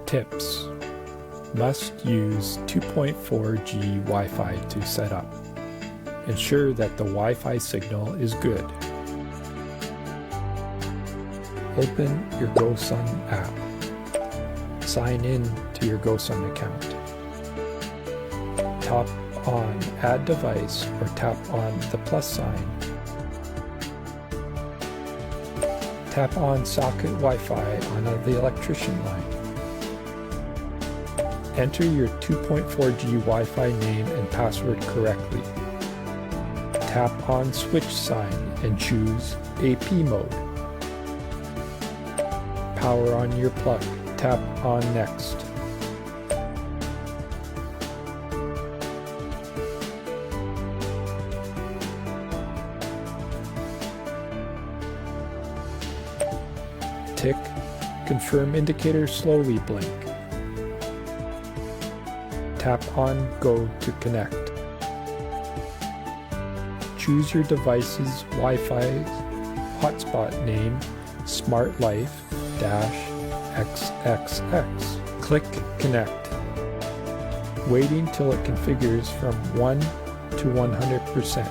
Tips: must use 2.4G Wi-Fi to set up. Ensure that the Wi-Fi signal is good. Open your Gosund app. Sign in to your Gosund account. Tap on Add Device or tap on the plus sign. Tap on Socket Wi-Fi on the electrician line. Enter your 2.4G Wi-Fi name and password correctly. Tap on Switch sign and choose AP mode. Power on your plug. Tap on Next. Tick Confirm indicator slowly blink. Tap on Go to connect. Choose your device's Wi-Fi hotspot name Smart Life-XXX. Click Connect. Waiting till it configures from 1 to 100%.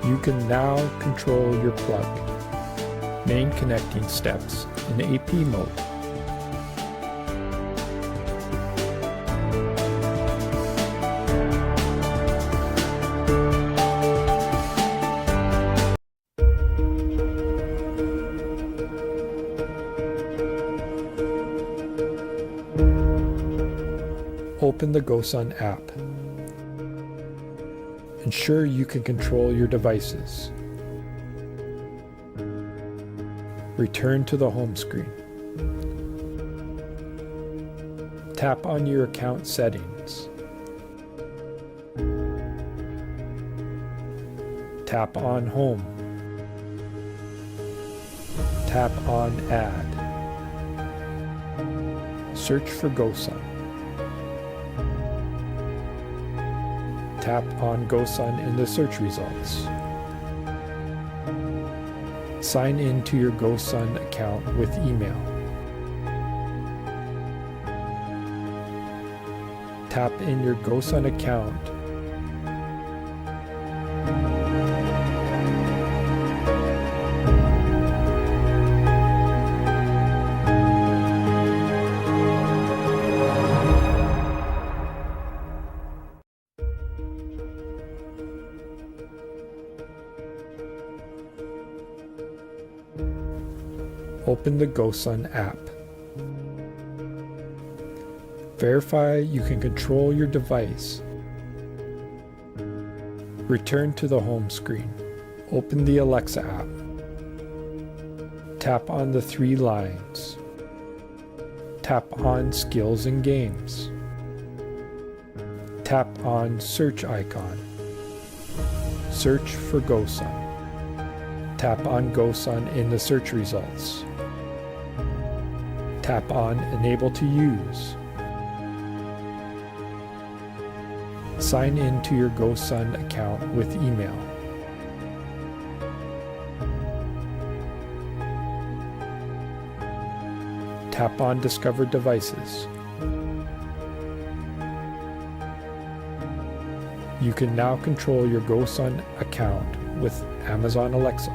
You can now control your plug. Main connecting steps in AP mode. Open the Gosund app. Ensure you can control your devices. Return to the home screen. Tap on your account settings. Tap on Home. Tap on Add. Search for Gosund. Tap on Gosund in the search results. Sign in to your Gosund account with email. Tap in your Gosund account. Open the Gosund app. Verify you can control your device. Return to the home screen. Open the Alexa app. Tap on the 3 lines. Tap on Skills and Games. Tap on Search icon. Search for Gosund. Tap on Gosund in the search results. Tap on Enable to Use. Sign in to your Gosund account with email. Tap on Discover Devices. You can now control your Gosund account with Amazon Alexa.